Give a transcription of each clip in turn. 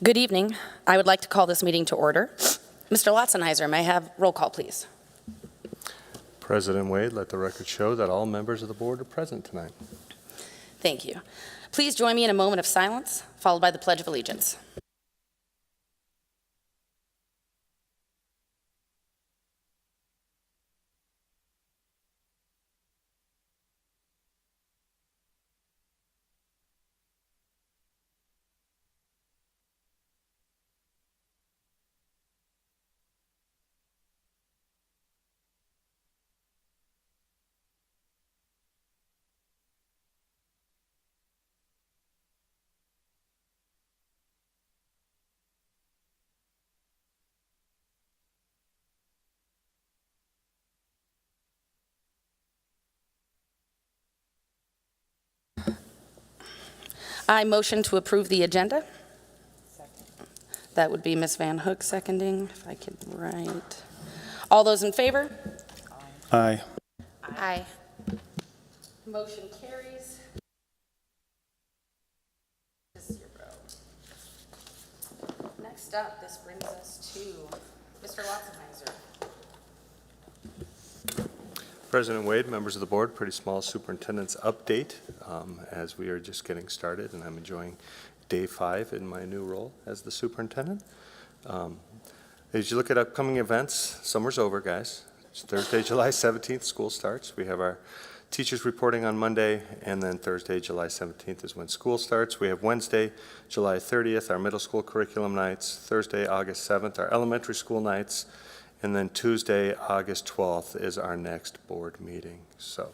Good evening. I would like to call this meeting to order. Mr. Lotzenheiser, may I have roll call, please? President Wade, let the record show that all members of the board are present tonight. Thank you. Please join me in a moment of silence, followed by the Pledge of Allegiance. I motion to approve the agenda. Second. That would be Ms. Van Hook seconding, if I could write. All those in favor? Aye. Aye. Motion carries. 0. Next up, this brings us to Mr. Lotzenheiser. President Wade, members of the board, pretty small superintendent's update as we are just getting started, and I'm enjoying day 5 in my new role as the superintendent. As you look at upcoming events, summer's over, guys. It's Thursday, July 17th, school starts. We have our teachers reporting on Monday, and then Thursday, July 17th is when school starts. We have Wednesday, July 30th, our middle school curriculum nights. Thursday, August 7th, our elementary school nights. And then Tuesday, August 12th is our next board meeting. So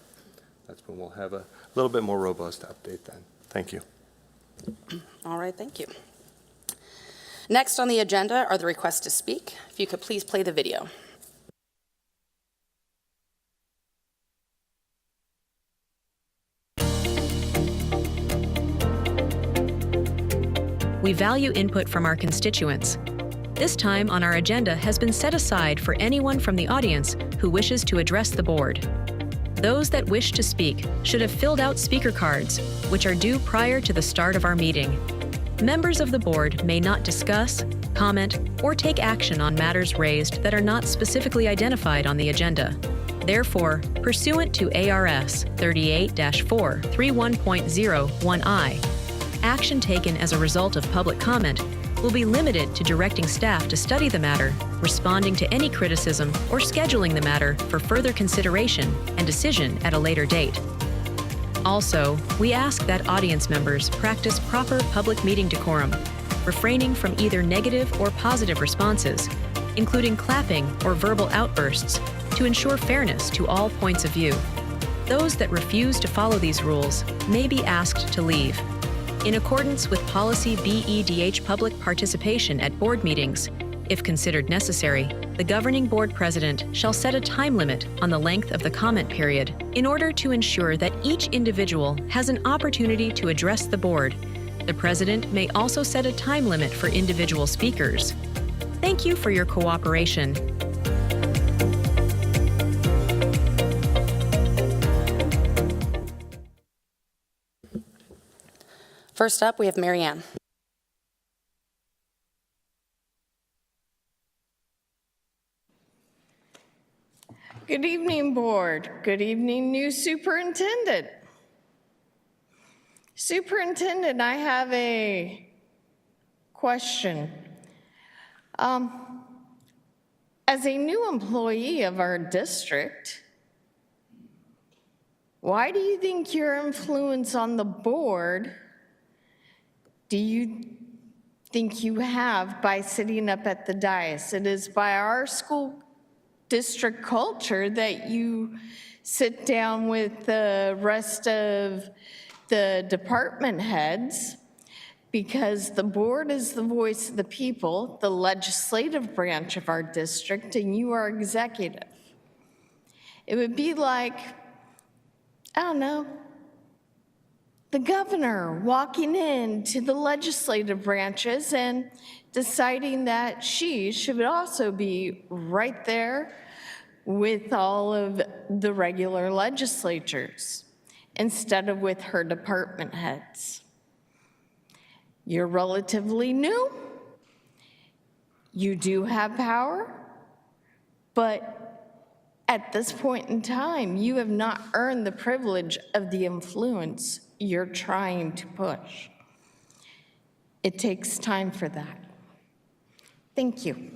that's when we'll have a little bit more robust update then. Thank you. All right, thank you. Next on the agenda are the requests to speak. If you could please play the video. We value input from our constituents. This time on our agenda has been set aside for anyone from the audience who wishes to address the board. Those that wish to speak should have filled out speaker cards, which are due prior to the start of our meeting. Members of the board may not discuss, comment, or take action on matters raised that are not specifically identified on the agenda. Therefore, pursuant to ARS 38-4 31.01I, action taken as a result of public comment will be limited to directing staff to study the matter, responding to any criticism, or scheduling the matter for further consideration and decision at a later date. Also, we ask that audience members practice proper public meeting decorum, refraining from either negative or positive responses, including clapping or verbal outbursts, to ensure fairness to all points of view. Those that refuse to follow these rules may be asked to leave. In accordance with Policy BEDH public participation at board meetings, if considered necessary, the governing board president shall set a time limit on the length of the comment period in order to ensure that each individual has an opportunity to address the board. The president may also set a time limit for individual speakers. Thank you for your cooperation. First up, we have Mary Ann. Good evening, board. Good evening, new superintendent. Superintendent, I have a question. As a new employee of our district, why do you think your influence on the board do you think you have by sitting up at the dais? It is by our school district culture that you sit down with the rest of the department heads, because the board is the voice of the people, the legislative branch of our district, and you are executive. It would be like, I don't know, the governor walking into the legislative branches and deciding that she should also be right there with all of the regular legislatures instead of with her department heads. You're relatively new. You do have power, but at this point in time, you have not earned the privilege of the influence you're trying to push. It takes time for that. Thank you.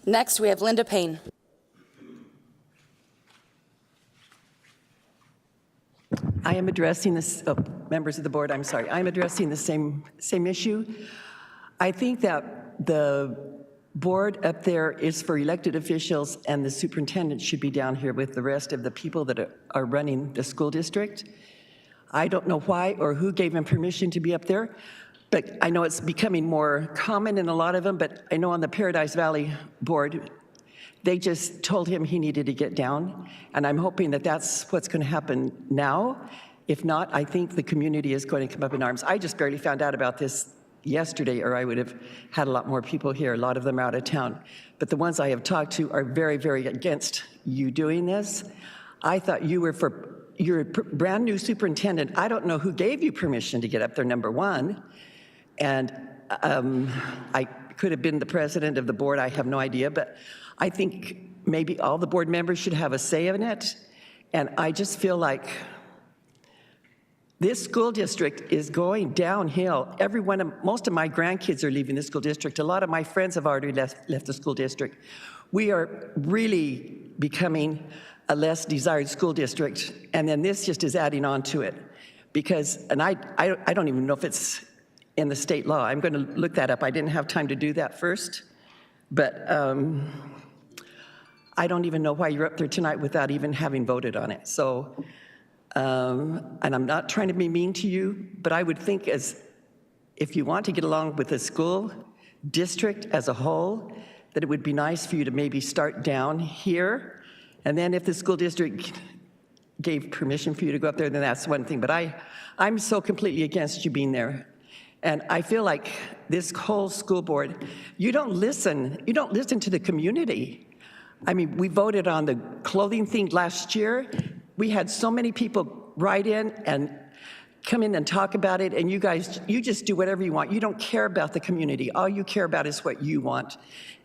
Next, we have Linda Payne. I am addressing this, members of the board, I'm sorry. I'm addressing the same issue. I think that the board up there is for elected officials and the superintendent should be down here with the rest of the people that are running the school district. I don't know why or who gave him permission to be up there, but I know it's becoming more common in a lot of them, but I know on the Paradise Valley board, they just told him he needed to get down, and I'm hoping that that's what's going to happen now. If not, I think the community is going to come up in arms. I just barely found out about this yesterday, or I would have had a lot more people here. A lot of them are out of town. But the ones I have talked to are very, very against you doing this. I thought you're a brand new superintendent. I don't know who gave you permission to get up there, number one. And I could have been the president of the board. I have no idea, but I think maybe all the board members should have a say in it. And I just feel like this school district is going downhill. Most of my grandkids are leaving the school district. A lot of my friends have already left the school district. We are really becoming a less desired school district, and then this just is adding on to it. Because, and I don't even know if it's in the state law. I'm going to look that up. I didn't have time to do that first, but I don't even know why you're up there tonight without even having voted on it. So, and I'm not trying to be mean to you, but I would think if you want to get along with the school district as a whole, that it would be nice for you to maybe start down here, and then if the school district gave permission for you to go up there, then that's one thing. But I'm so completely against you being there. And I feel like this whole school board, you don't listen to the community. I mean, we voted on the clothing thing last year. We had so many people write in and come in and talk about it, and you guys, you just do whatever you want. You don't care about the community. All you care about is what you want.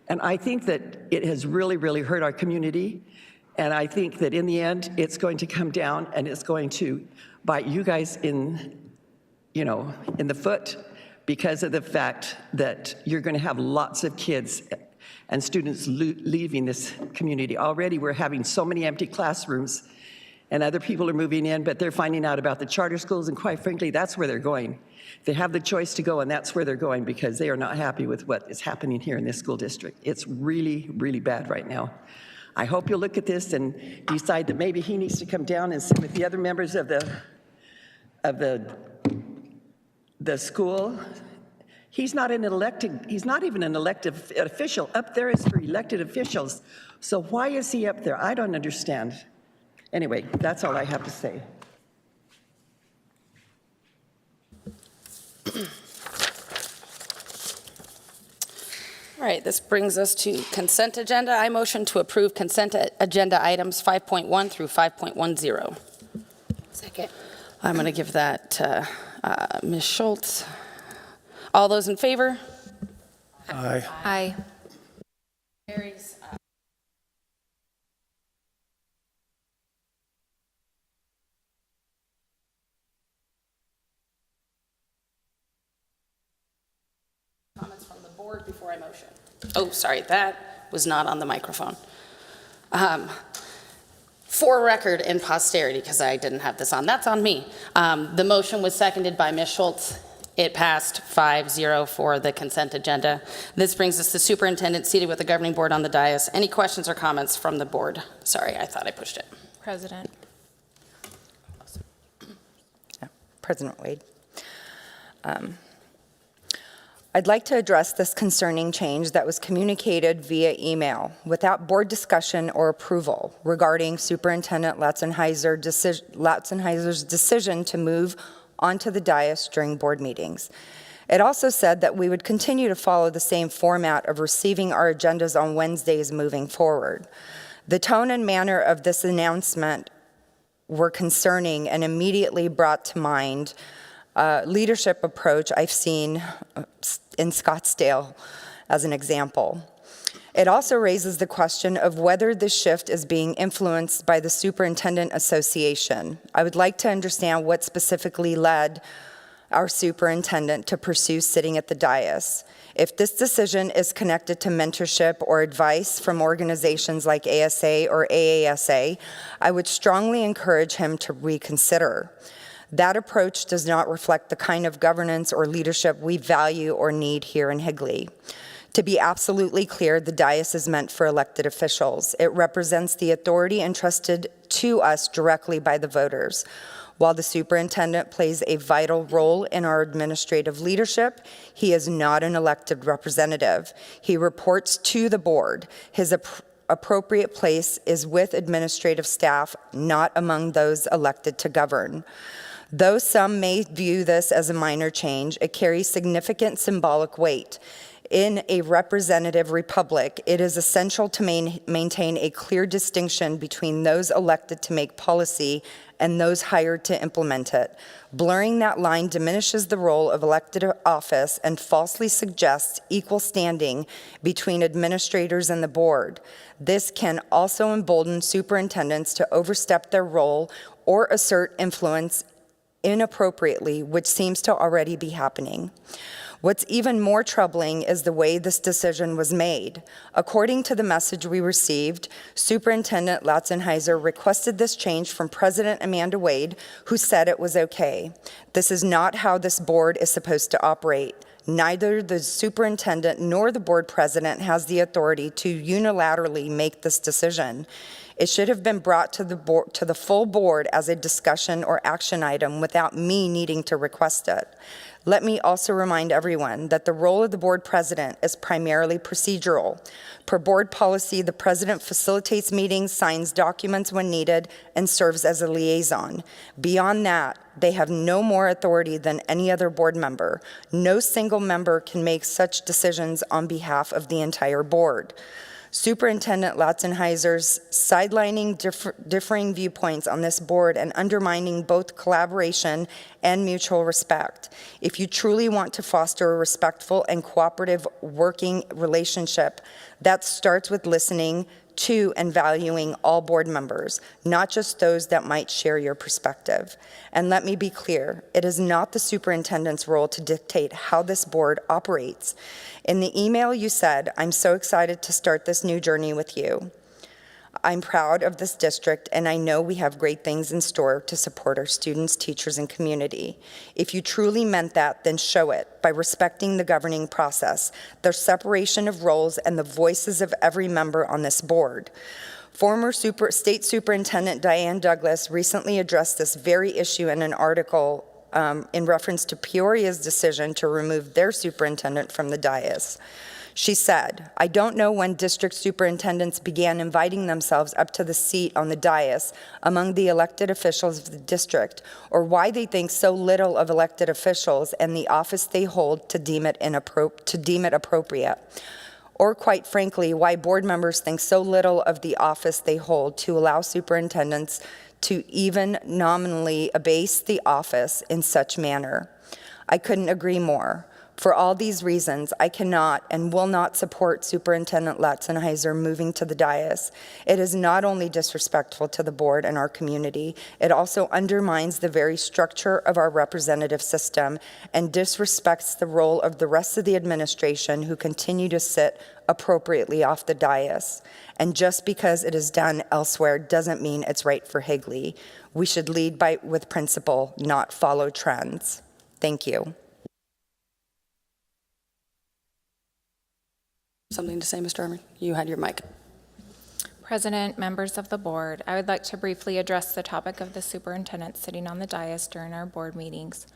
And I think that it has really, really hurt our community. And I think that in the end, it's going to come down and it's going to bite you guys in the foot, because of the fact that you're going to have lots of kids and students leaving this community. Already we're having so many empty classrooms, and other people are moving in, but they're finding out about the charter schools, and quite frankly, that's where they're going. They have the choice to go, and that's where they're going, because they are not happy with what is happening here in this school district. It's really, really bad right now. I hope you'll look at this and decide that maybe he needs to come down and sit with the other members of the school. He's not even an elected official. Up there is for elected officials. So why is he up there? I don't understand. Anyway, that's all I have to say. All right, this brings us to consent agenda. I motion to approve consent agenda items 5.1 through 5.10. Second. I'm going to give that to Ms. Schultz. All those in favor? Aye. Aye. Carries. Comments from the board before I motion. Oh, sorry, that was not on the microphone. For record and posterity, because I didn't have this on, that's on me. The motion was seconded by Ms. Schultz. It passed 5-0 for the consent agenda. This brings us to superintendent seated with the governing board on the dais. Any questions or comments from the board? Sorry, I thought I pushed it. President. President Wade. I'd like to address this concerning change that was communicated via email without board discussion or approval regarding Superintendent Latzenheiser's decision to move onto the dais during board meetings. It also said that we would continue to follow the same format of receiving our agendas on Wednesdays moving forward. The tone and manner of this announcement were concerning and immediately brought to mind leadership approach I've seen in Scottsdale as an example. It also raises the question of whether this shift is being influenced by the Superintendent Association. I would like to understand what specifically led our superintendent to pursue sitting at the dais. If this decision is connected to mentorship or advice from organizations like ASA or AASA, I would strongly encourage him to reconsider. That approach does not reflect the kind of governance or leadership we value or need here in Higley. To be absolutely clear, the dais is meant for elected officials. It represents the authority entrusted to us directly by the voters. While the superintendent plays a vital role in our administrative leadership, he is not an elected representative. He reports to the board. His appropriate place is with administrative staff, not among those elected to govern. Though some may view this as a minor change, it carries significant symbolic weight. In a representative republic, it is essential to maintain a clear distinction between those elected to make policy and those hired to implement it. Blurring that line diminishes the role of elected office and falsely suggests equal standing between administrators and the board. This can also embolden superintendents to overstep their role or assert influence inappropriately, which seems to already be happening. What's even more troubling is the way this decision was made. According to the message we received, Superintendent Latzenheiser requested this change from President Amanda Wade, who said it was okay. This is not how this board is supposed to operate. Neither the superintendent nor the board president has the authority to unilaterally make this decision. It should have been brought to the full board as a discussion or action item without me needing to request it. Let me also remind everyone that the role of the board president is primarily procedural. Per board policy, the president facilitates meetings, signs documents when needed, and serves as a liaison. Beyond that, they have no more authority than any other board member. No single member can make such decisions on behalf of the entire board. Superintendent Latzenheiser's sidelining differing viewpoints on this board and undermining both collaboration and mutual respect. If you truly want to foster a respectful and cooperative working relationship, that starts with listening to and valuing all board members, not just those that might share your perspective. And let me be clear, it is not the superintendent's role to dictate how this board operates. In the email you said, "I'm so excited to start this new journey with you. I'm proud of this district, and I know we have great things in store to support our students, teachers, and community." If you truly meant that, then show it by respecting the governing process, the separation of roles, and the voices of every member on this board. Former State Superintendent Diane Douglas recently addressed this very issue in an article in reference to Peoria's decision to remove their superintendent from the dais. She said, "I don't know when district superintendents began inviting themselves up to the seat on the dais among the elected officials of the district, or why they think so little of elected officials and the office they hold to deem it appropriate. Or quite frankly, why board members think so little of the office they hold to allow superintendents to even nominally abase the office in such manner. I couldn't agree more. For all these reasons, I cannot and will not support Superintendent Latzenheiser moving to the dais. It is not only disrespectful to the board and our community, it also undermines the very structure of our representative system and disrespects the role of the rest of the administration who continue to sit appropriately off the dais. And just because it is done elsewhere doesn't mean it's right for Higley. We should lead with principle, not follow trends. Thank you. Something to say, Mr. Herman? You had your mic. President, members of the board, I would like to briefly address the topic of the superintendent sitting on the dais during our board meetings.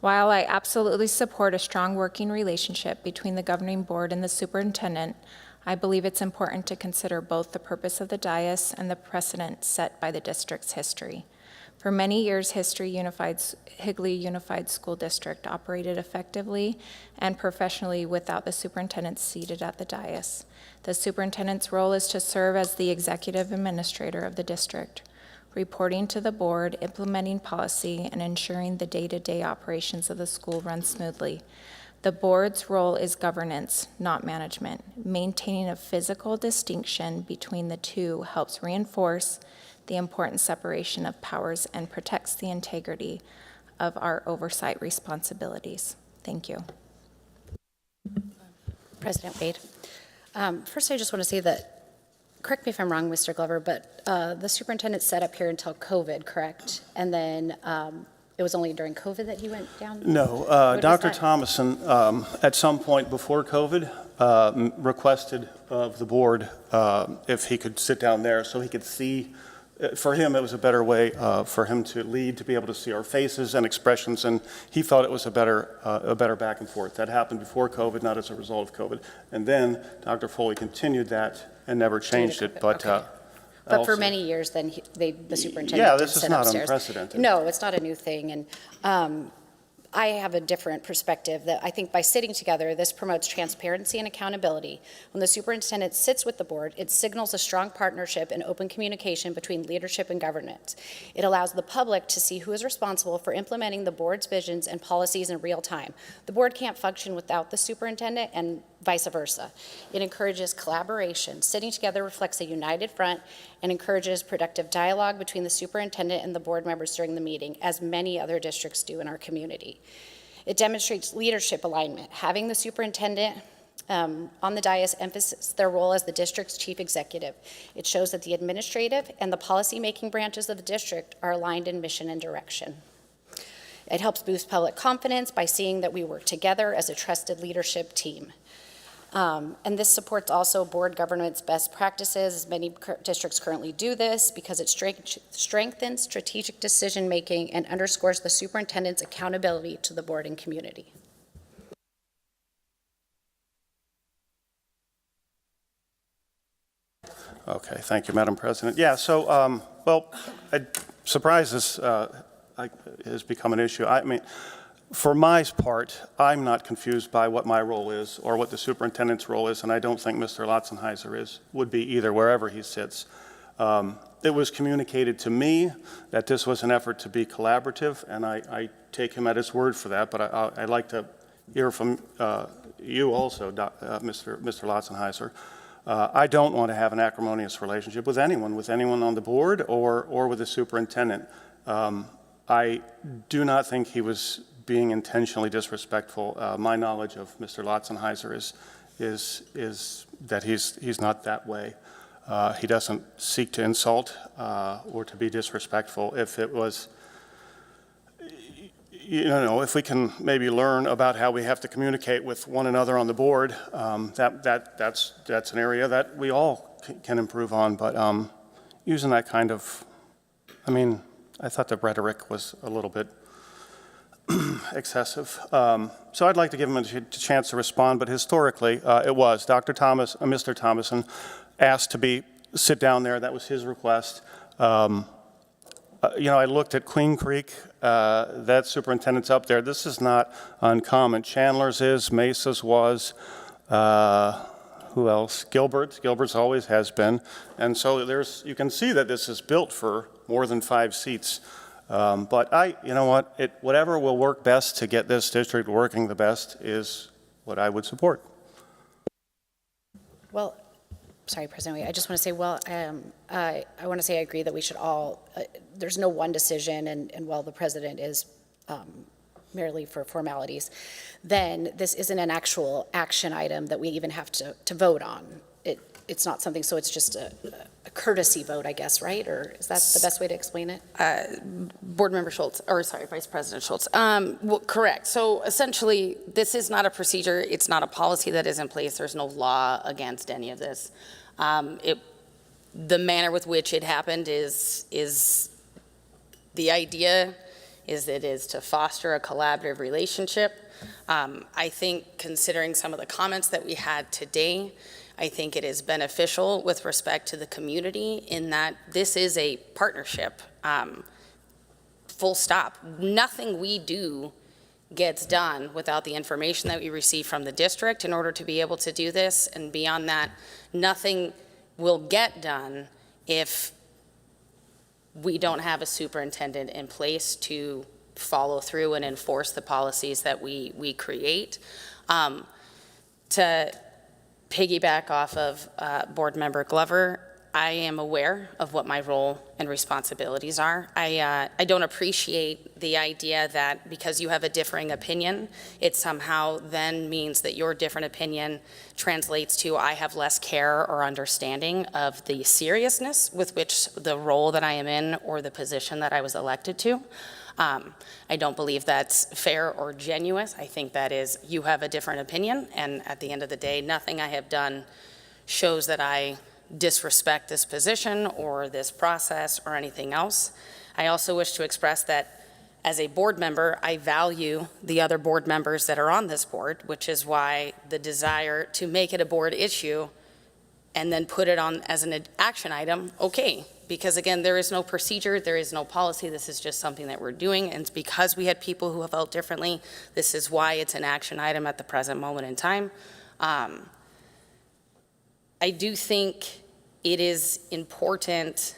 While I absolutely support a strong working relationship between the governing board and the superintendent, I believe it's important to consider both the purpose of the dais and the precedent set by the district's history. For many years, Higley Unified School District operated effectively and professionally without the superintendent seated at the dais. The superintendent's role is to serve as the executive administrator of the district. reporting to the board, implementing policy, and ensuring the day-to-day operations of the school run smoothly. The board's role is governance, not management. Maintaining a physical distinction between the two helps reinforce the important separation of powers and protects the integrity of our oversight responsibilities. Thank you. President Wade. First, I just want to say that, correct me if I'm wrong, Mr. Glover, but the superintendent set up here until COVID, correct? And then it was only during COVID that he went down? No, What is Dr. that? Thomason, at some point before COVID, requested of the board if he could sit down there so he could see. For him, it was a better way for him to lead, to be able to see our faces and expressions, and he felt it was a better back and forth. That happened before COVID, not as a result of COVID. And then Dr. Foley continued that and never changed it. But Okay. But for also- many years, then the superintendent Yeah, did this is sit not upstairs. unprecedented. No, it's not a new thing. And I have a different perspective that I think by sitting together, this promotes transparency and accountability. When the superintendent sits with the board, it signals a strong partnership and open communication between leadership and governance. It allows the public to see who is responsible for implementing the board's visions and policies in real time. The board can't function without the superintendent and vice versa. It encourages collaboration. Sitting together reflects a united front and encourages productive dialogue between the superintendent and the board members during the meeting, as many other districts do in our community. It demonstrates leadership alignment. Having the superintendent on the dais emphasizes their role as the district's chief executive. It shows that the administrative and the policy-making branches of the district are aligned in mission and direction. It helps boost public confidence by seeing that we work together as a trusted leadership team. And this supports also board governance best practices, as many districts currently do this, because it strengthens strategic decision-making and underscores the superintendent's accountability to the board and community. Okay, thank you, Madam President. Yeah, so, well, surprise has become an issue. I mean, for my part, I'm not confused by what my role is or what the superintendent's role is, and I don't think Mr. Lotzenheiser would be either, wherever he sits. It was communicated to me that this was an effort to be collaborative, and I take him at his word for that, but I'd like to hear from you also, Mr. Lotzenheiser. I don't want to have an acrimonious relationship with anyone on the board or with the superintendent. I do not think he was being intentionally disrespectful. My knowledge of Mr. Lotzenheiser is that he's not that way. He doesn't seek to insult or to be disrespectful. If it was, if we can maybe learn about how we have to communicate with one another on the board, that's an area that we all can improve on. But using that kind of, I thought the rhetoric was a little bit excessive. So I'd like to give him a chance to respond, but historically, it was Mr. Thomason asked to sit down there. That was his request. I looked at Queen Creek. That superintendent's up there. This is not uncommon. Chandler's is, Mesa's was. Who else? Gilbert's always has been. And so you can see that this is built for more than 5 seats. But whatever will work best to get this district working the best is what I would support. Well, sorry, President Wade, I just want to say, I want to say I agree that we should all, there's no one decision, and while the president is merely for formalities, then this isn't an actual action item that we even have to vote on. It's not something, so it's just a courtesy vote, I guess, right? Or is that the best way to explain it? Board Member Schultz, Vice President Schultz. Well, correct. So essentially, this is not a procedure. It's not a policy that is in place. There's no law against any of this. The manner with which it happened is the idea is to foster a collaborative relationship. I think considering some of the comments that we had today, I think it is beneficial with respect to the community in that this is a partnership, full stop. Nothing we do gets done without the information that we receive from the district in order to be able to do this. And beyond that, nothing will get done if we don't have a superintendent in place to follow through and enforce the policies that we create. To piggyback off of Board Member Glover, I am aware of what my role and responsibilities are. I don't appreciate the idea that because you have a differing opinion, it somehow then means that your different opinion translates to I have less care or understanding of the seriousness with which the role that I am in or the position that I was elected to. I don't believe that's fair or genuine. I think that is, you have a different opinion, and at the end of the day, nothing I have done shows that I disrespect this position or this process or anything else. I also wish to express that as a board member, I value the other board members that are on this board, which is why the desire to make it a board issue and then put it on as an action item, okay. Because again, there is no procedure, there is no policy, this is just something that we're doing, and it's because we had people who have felt differently, this is why it's an action item at the present moment in time. I do think it is important,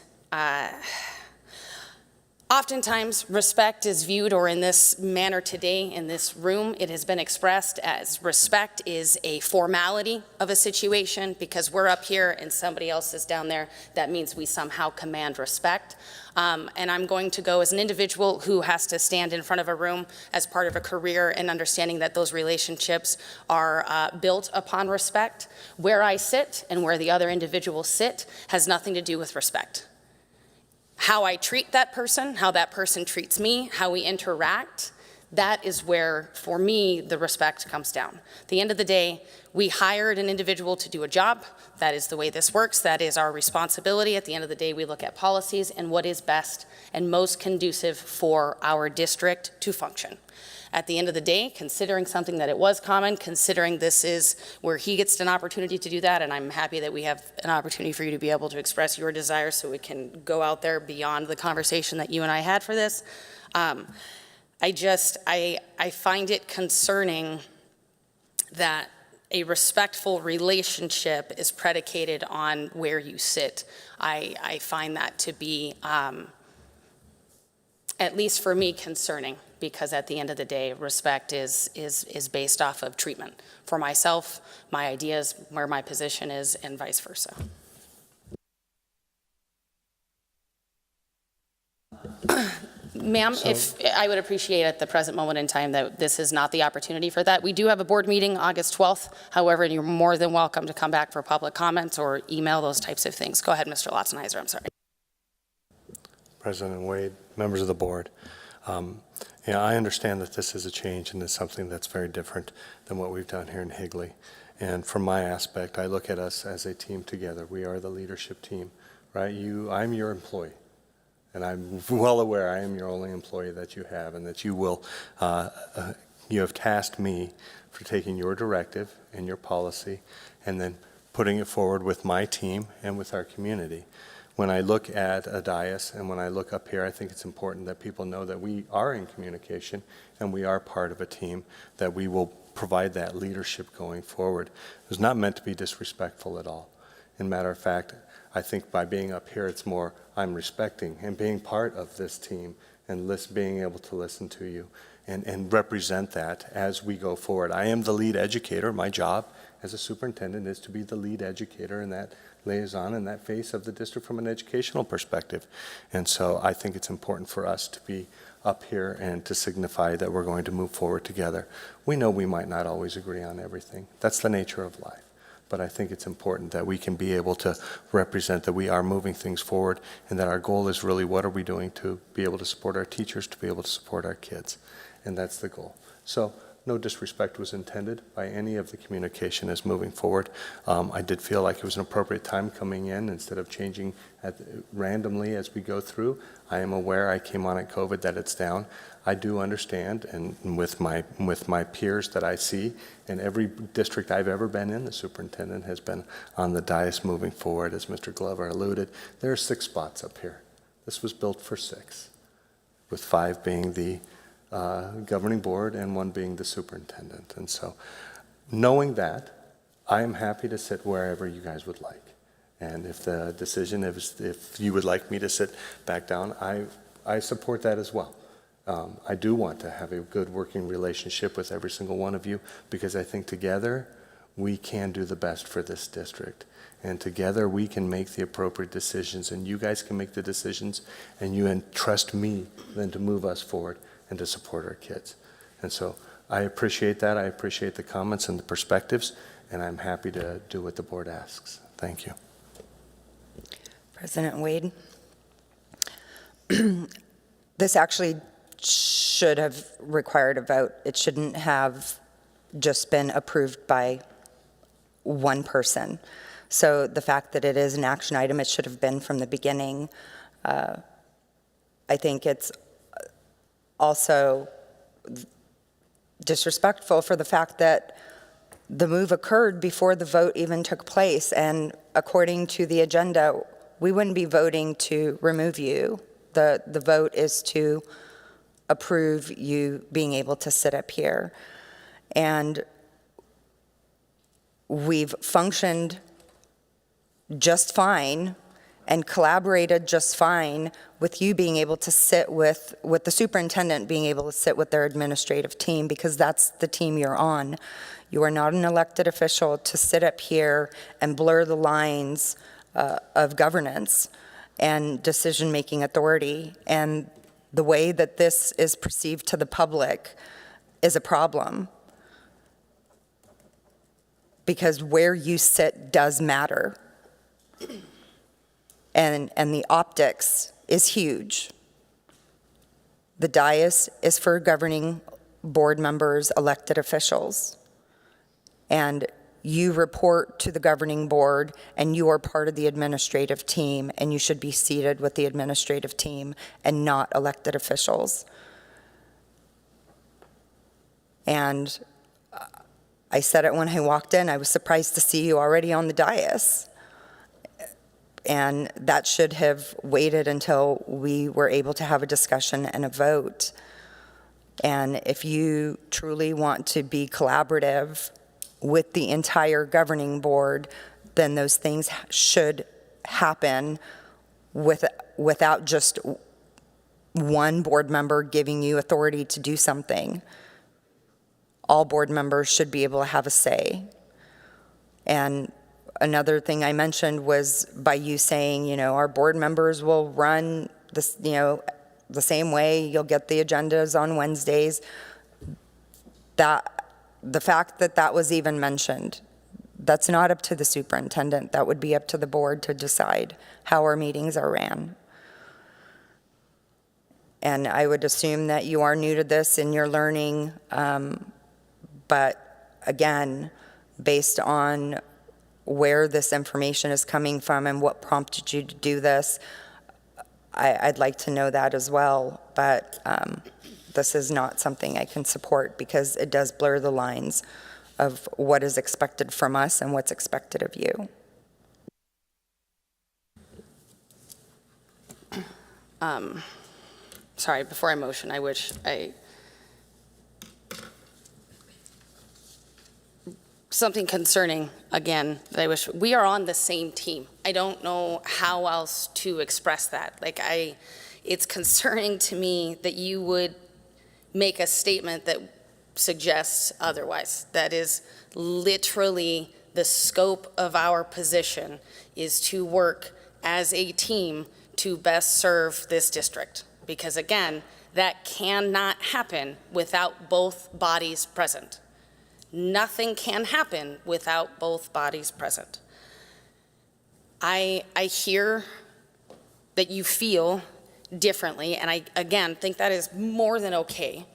oftentimes respect is viewed, or in this manner today in this room, it has been expressed as respect is a formality of a situation. Because we're up here and somebody else is down there, that means we somehow command respect. And I'm going to go as an individual who has to stand in front of a room as part of a career and understanding that those relationships are built upon respect. Where I sit and where the other individuals sit has nothing to do with respect. How I treat that person, how that person treats me, how we interact, that is where, for me, the respect comes down. At the end of the day, we hired an individual to do a job. That is the way this works. That is our responsibility. At the end of the day, we look at policies and what is best and most conducive for our district to function. At the end of the day, considering something that it was common, considering this is where he gets an opportunity to do that, and I'm happy that we have an opportunity for you to be able to express your desires so we can go out there beyond the conversation that you and I had for this. I find it concerning that a respectful relationship is predicated on where you sit. I find that to be, at least for me, concerning. Because at the end of the day, respect is based off of treatment for myself, my ideas, where my position is, and vice versa. Ma'am, if I would appreciate at the present moment in time that this is not the opportunity for that. We do have a board meeting August 12th. However, you're more than welcome to come back for public comments or email, those types of things. Go ahead, Mr. Lotzenheiser, I'm sorry. President Wade, members of the board. Yeah, I understand that this is a change and it's something that's very different than what we've done here in Higley. And from my aspect, I look at us as a team together. We are the leadership team, right? I'm your employee, and I'm well aware I am your only employee that you have, and that you will, you have tasked me for taking your directive and your policy and then putting it forward with my team and with our community. When I look at a dais and when I look up here, I think it's important that people know that we are in communication and we are part of a team, that we will provide that leadership going forward. It was not meant to be disrespectful at all. In matter of fact, I think by being up here, it's more I'm respecting and being part of this team and being able to listen to you and represent that as we go forward. I am the lead educator. My job as a superintendent is to be the lead educator and that liaison and that face of the district from an educational perspective. And so I think it's important for us to be up here and to signify that we're going to move forward together. We know we might not always agree on everything. That's the nature of life. But I think it's important that we can be able to represent that we are moving things forward and that our goal is really what are we doing to be able to support our teachers, to be able to support our kids. And that's the goal. So no disrespect was intended by any of the communication as moving forward. I did feel like it was an appropriate time coming in instead of changing randomly as we go through. I am aware I came on at COVID that it's down. I do understand, and with my peers that I see, in every district I've ever been in, the superintendent has been on the dais moving forward, as Mr. Glover alluded. There are 6 spots up here. This was built for 6, with 5 being the governing board and 1 being the superintendent. And so knowing that, I am happy to sit wherever you guys would like. And if the decision is, if you would like me to sit back down, I support that as well. I do want to have a good working relationship with every single one of you, because I think together we can do the best for this district. And together we can make the appropriate decisions, and you guys can make the decisions, and you entrust me then to move us forward and to support our kids. And so I appreciate that. I appreciate the comments and the perspectives, and I'm happy to do what the board asks. Thank you. President Wade, this actually should have required a vote. It shouldn't have just been approved by one person. So the fact that it is an action item, it should have been from the beginning. I think it's also disrespectful for the fact that the move occurred before the vote even took place, and according to the agenda, we wouldn't be voting to remove you. The vote is to approve you being able to sit up here. And we've functioned just fine and collaborated just fine with you being able to sit with the superintendent being able to sit with their administrative team, because that's the team you're on. You are not an elected official to sit up here and blur the lines of governance and decision-making authority. And the way that this is perceived to the public is a problem, because where you sit does matter. And the optics is huge. The dais is for governing board members, elected officials. And you report to the governing board, and you are part of the administrative team, and you should be seated with the administrative team and not elected officials. And I said it when I walked in, I was surprised to see you already on the dais. And that should have waited until we were able to have a discussion and a vote. And if you truly want to be collaborative with the entire governing board, then those things should happen without just one board member giving you authority to do something. All board members should be able to have a say. And another thing I mentioned was by you saying, our board members will run this, the same way. You'll get the agendas on Wednesdays. The fact that that was even mentioned, that's not up to the superintendent. That would be up to the board to decide how our meetings are ran. And I would assume that you are new to this and you're learning. But again, based on where this information is coming from and what prompted you to do this, I'd like to know that as well. But this is not something I can support, because it does blur the lines of what is expected from us and what's expected of you. Sorry, before I motion, something concerning, again, that I wish, we are on the same team. I don't know how else to express that. It's concerning to me that you would make a statement that suggests otherwise. That is literally the scope of our position, is to work as a team to best serve this district. Because again, that cannot happen without both bodies present. Nothing can happen without both bodies present. I hear that you feel differently, and I, again, think that is more than okay.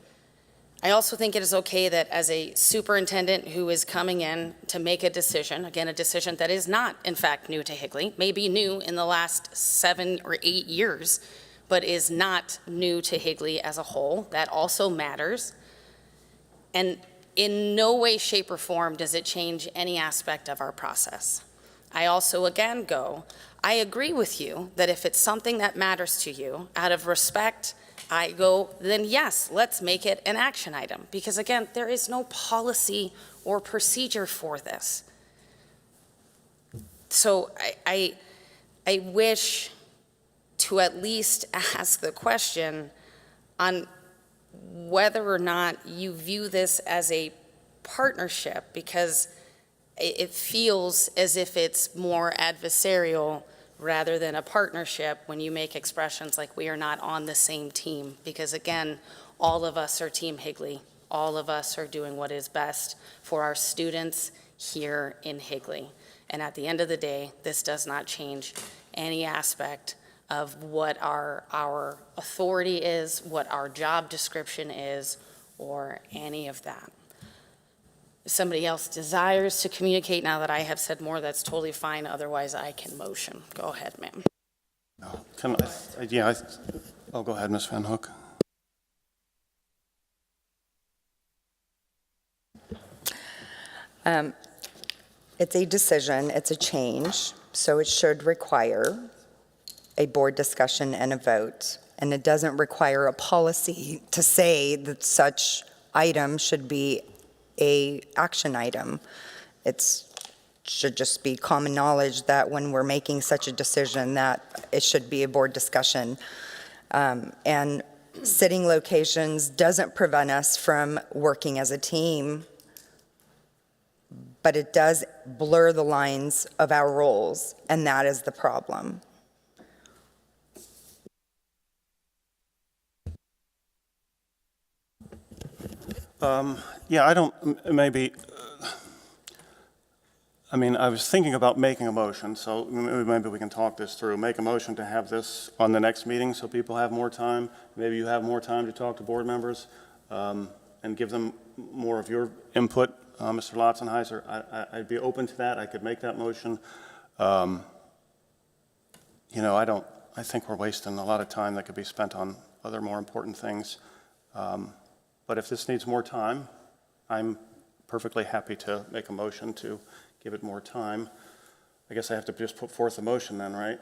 I also think it is okay that as a superintendent who is coming in to make a decision, again, a decision that is not, in fact, new to Higley, maybe new in the last 7 or 8 years, but is not new to Higley as a whole. That also matters. And in no way, shape, or form does it change any aspect of our process. I also, again, I agree with you that if it's something that matters to you, out of respect, I go, then yes, let's make it an action item. Because again, there is no policy or procedure for this. so I wish to at least ask the question on whether or not you view this as a partnership, because it feels as if it's more adversarial rather than a partnership when you make expressions like we are not on the same team. Because again, all of us are Team Higley. All of us are doing what is best for our students here in Higley. And at the end of the day, this does not change any aspect of what our authority is, what our job description is, or any of that. If somebody else desires to communicate now that I have said more, that's totally fine. Otherwise, I can motion. Go ahead, ma'am. Go ahead, Ms. Van Hook. It's a decision, it's a change, so it should require a board discussion and a vote. And it doesn't require a policy to say that such item should be a action item. It should just be common knowledge that when we're making such a decision that it should be a board discussion. And sitting locations doesn't prevent us from working as a team, but it does blur the lines of our roles, and that is the problem. I don't, maybe, I was thinking about making a motion, so maybe we can talk this through. Make a motion to have this on the next meeting so people have more time. Maybe you have more time to talk to board members and give them more of your input. Mr. Lotzenheiser, I'd be open to that. I could make that motion. I think we're wasting a lot of time that could be spent on other more important things. But if this needs more time, I'm perfectly happy to make a motion to give it more time. I guess I have to just put forth a motion then, right?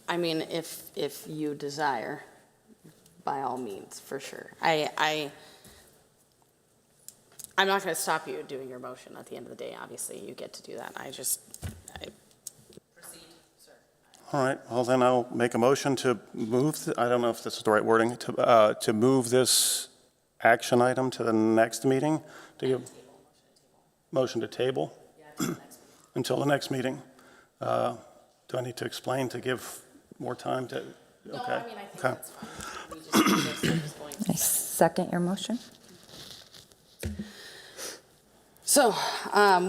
I mean, if you desire, by all means, for sure. I'm not going to stop you doing your motion at the end of the day. Obviously, you get to do that. Proceed, sir. All right, well then I'll make a motion to move, I don't know if this is the right wording, to move this action item to the next meeting, to give motion to table until the next meeting. Do I need to explain to give more time to? No, okay. I mean, I think that's fine. We just do this at this point. I second your motion. So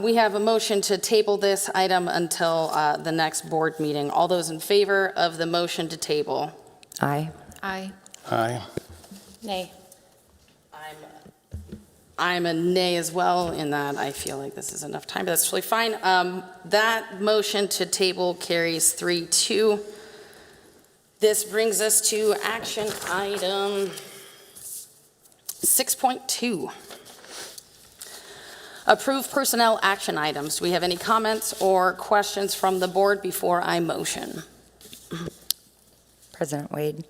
we have a motion to table this item until the next board meeting. All those in favor of the motion to table? Aye. Aye. Aye. Nay. I'm a nay as well in that I feel like this is enough time, but that's totally fine. That motion to table carries 3-2. This brings us to action item 6.2. Approve personnel action items. Do we have any comments or questions from the board before I motion? President Wade.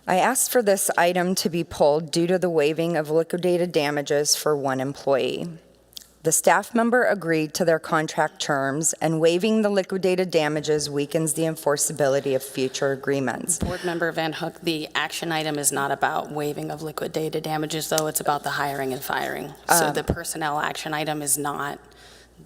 I asked for this item to be pulled due to the waiving of liquidated damages for one employee. The staff member agreed to their contract terms, and waiving the liquidated damages weakens the enforceability of future agreements. Board Member Van Hook, the action item is not about waiving of liquidated damages, though. It's about the hiring and firing. So the personnel action item is not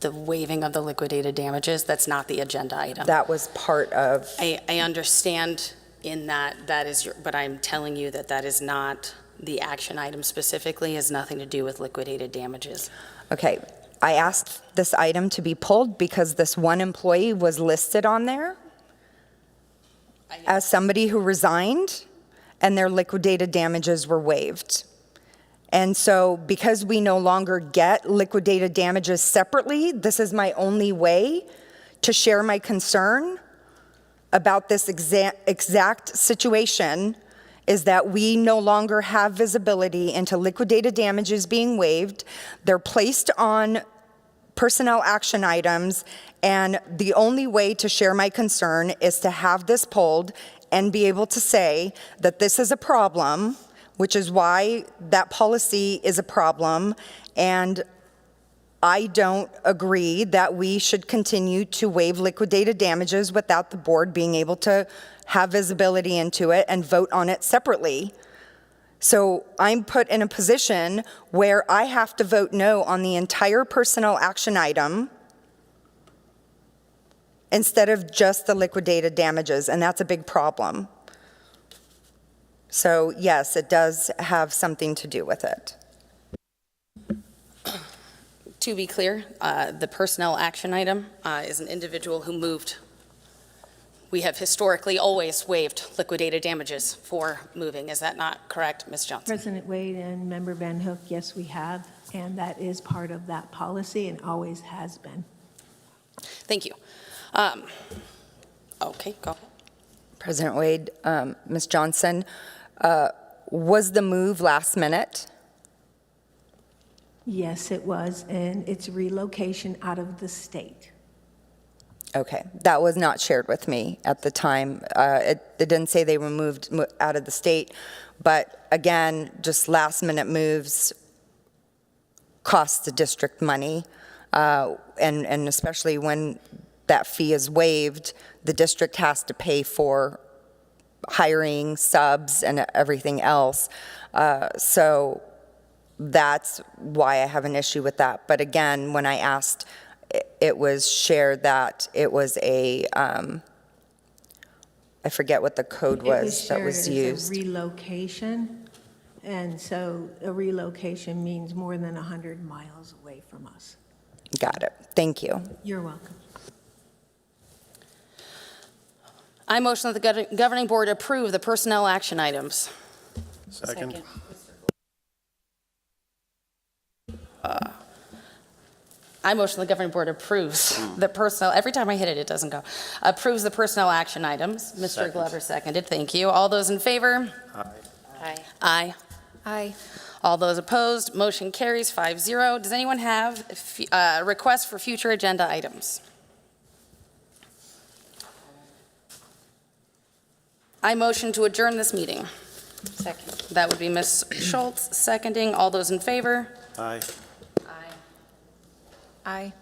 the waiving of the liquidated damages. That's not the agenda item. That was part of... I understand in that is your, but I'm telling you that is not the action item specifically, has nothing to do with liquidated damages. Okay, I asked this item to be pulled because this one employee was listed on there as somebody who resigned, and their liquidated damages were waived. And so because we no longer get liquidated damages separately, this is my only way to share my concern about this exact situation, is that we no longer have visibility into liquidated damages being waived. They're placed on personnel action items, and the only way to share my concern is to have this pulled and be able to say that this is a problem, which is why that policy is a problem, and I don't agree that we should continue to waive liquidated damages without the board being able to have visibility into it and vote on it separately. So I'm put in a position where I have to vote no on the entire personnel action item instead of just the liquidated damages, and that's a big problem. So yes, it does have something to do with it. To be clear, the personnel action item is an individual who moved. We have historically always waived liquidated damages for moving. Is that not correct, Ms. Johnson? President Wade and Member Van Hook, yes, we have, and that is part of that policy and always has been. Thank you. Okay, go ahead. President Wade, Ms. Johnson, was the move last minute? Yes, it was, and it's relocation out of the state. Okay, that was not shared with me at the time. It didn't say they were moved out of the state, but again, just last minute moves cost the district money, and especially when that fee is waived, the district has to pay for hiring subs and everything else. So that's why I have an issue with that. But again, when I asked, it was shared that it was a, I forget what the code was that was It was used. shared as a relocation, and so a relocation means more than 100 miles away from us. Got it. Thank you. You're welcome. I motion that the governing board approve the personnel action items. Second. I motion the governing board approves the personnel, every time I hit it, it doesn't go. Approves the personnel action items. Mr. Second. Glover seconded. Thank you. All those in favor? Aye. Aye. Aye. All those opposed? Motion carries 5-0. Does anyone have requests for future agenda items? I motion to adjourn this meeting. Second. That would be Ms. Schultz seconding. All those in favor? Aye. Aye.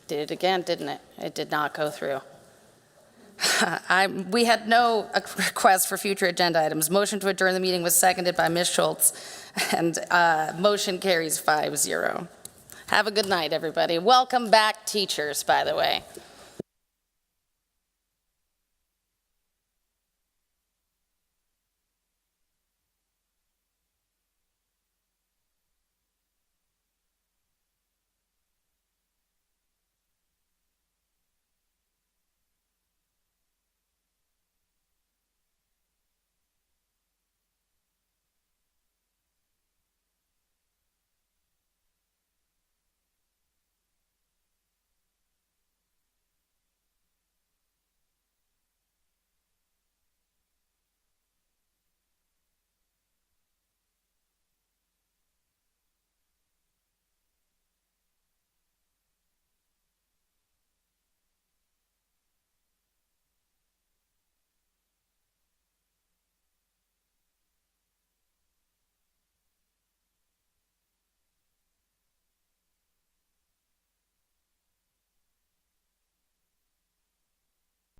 Did it again, didn't it? It did not go through. We had no requests for future agenda items. Motion to adjourn the meeting was seconded by Ms. Schultz, and motion carries 5-0. Have a good night, everybody. Welcome back, teachers, by the way.